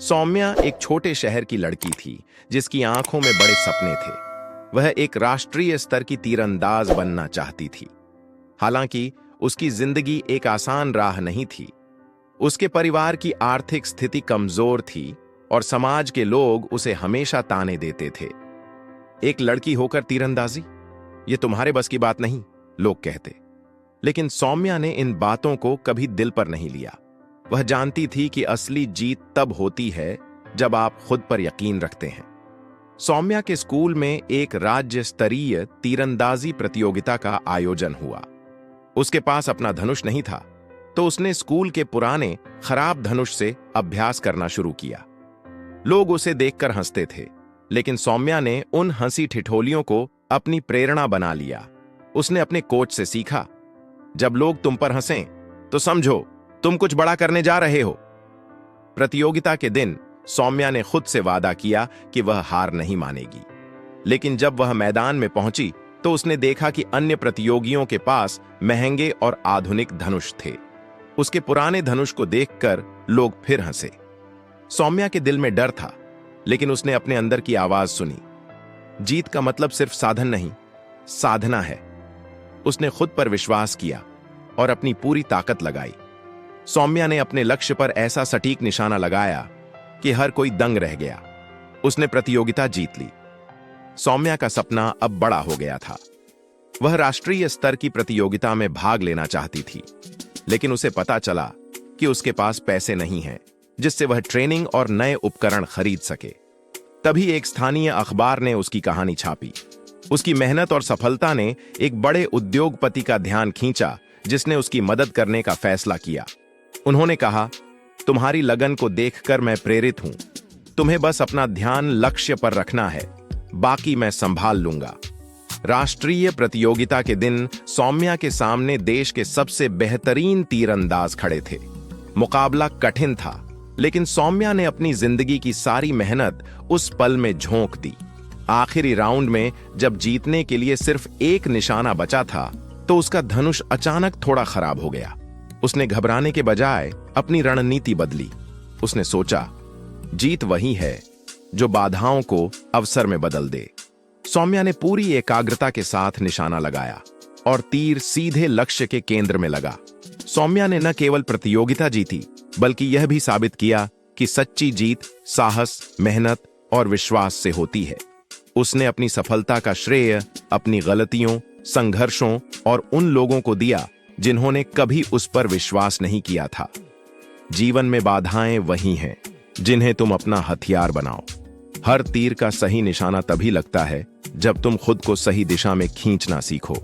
सौम्या एक छोटे शहर की लड़की थी जिसकी आंखों में बड़े सपने थे। वह एक राष्ट्रीय स्तर की तीरंदाज बनना चाहती थी। हालांकि उसकी जिंदगी एक आसान राह नहीं थी। उसके परिवार की आर्थिक स्थिति कमजोर थी और समाज के लोग उसे हमेशा ताने देते थे। एक लड़की होकर तीरंदाजी, ये तुम्हारे बस की बात नहीं, लोग कहते। लेकिन सौम्या ने इन बातों को कभी दिल पर नहीं लिया। वह जानती थी कि असली जीत तब होती है जब आप खुद पर यकीन रखते हैं। सौम्या के स्कूल में एक राज्य स्तरीय तीरंदाजी प्रतियोगिता का आयोजन हुआ। उसके पास अपना धनुष नहीं था, तो उसने स्कूल के पुराने खराब धनुष से अभ्यास करना शुरू किया। लोग उसे देखकर हंसते थे, लेकिन सौम्या ने उन हंसी ठिठोलियों को अपनी प्रेरणा बना लिया। उसने अपने कोच से सीखा, जब लोग तुम पर हंसें तो समझो तुम कुछ बड़ा करने जा रहे हो। प्रतियोगिता के दिन सौम्या ने खुद से वादा किया कि वह हार नहीं मानेगी। लेकिन जब वह मैदान में पहुंची तो उसने देखा कि अन्य प्रतियोगियों के पास महंगे और आधुनिक धनुष थे। उसके पुराने धनुष को देखकर लोग फिर हंसे। सौम्या के दिल में डर था, लेकिन उसने अपने अंदर की आवाज सुनी। जीत का मतलब सिर्फ साधन नहीं, साधना है। उसने खुद पर विश्वास किया और अपनी पूरी ताकत लगाई। सौम्या ने अपने लक्ष्य पर ऐसा सटीक निशाना लगाया कि हर कोई दंग रह गया। उसने प्रतियोगिता जीत ली। सौम्या का सपना अब बड़ा हो गया था। वह राष्ट्रीय स्तर की प्रतियोगिता में भाग लेना चाहती थी, लेकिन उसे पता चला कि उसके पास पैसे नहीं हैं जिससे वह ट्रेनिंग और नए उपकरण खरीद सके। तभी एक स्थानीय अखबार ने उसकी कहानी छापी। उसकी मेहनत और सफलता ने एक बड़े उद्योगपति का ध्यान खींचा, जिसने उसकी मदद करने का फैसला किया। उन्होंने कहा, तुम्हारी लगन को देखकर मैं प्रेरित हूं। तुम्हें बस अपना ध्यान लक्ष्य पर रखना है, बाकी मैं संभाल लूंगा। राष्ट्रीय प्रतियोगिता के दिन सौम्या के सामने देश के सबसे बेहतरीन तीरंदाज खड़े थे। मुकाबला कठिन था, लेकिन सौम्या ने अपनी जिंदगी की सारी मेहनत उस पल में झोंक दी। आखिरी राउंड में जब जीतने के लिए सिर्फ एक निशाना बचा था, तो उसका धनुष अचानक थोड़ा खराब हो गया। उसने घबराने के बजाय अपनी रणनीति बदली। उसने सोचा, जीत वही है जो बाधाओं को अवसर में बदल दे। सौम्या ने पूरी एकाग्रता के साथ निशाना लगाया और तीर सीधे लक्ष्य के केंद्र में लगा। सौम्या ने न केवल प्रतियोगिता जीती, बल्कि यह भी साबित किया कि सच्ची जीत साहस, मेहनत और विश्वास से होती है। उसने अपनी सफलता का श्रेय अपनी गलतियों, संघर्षों और उन लोगों को दिया जिन्होंने कभी उस पर विश्वास नहीं किया था। जीवन में बाधाएं वही हैं जिन्हें तुम अपना हथियार बनाओ। हर तीर का सही निशाना तभी लगता है जब तुम खुद को सही दिशा में खींचना सीखो।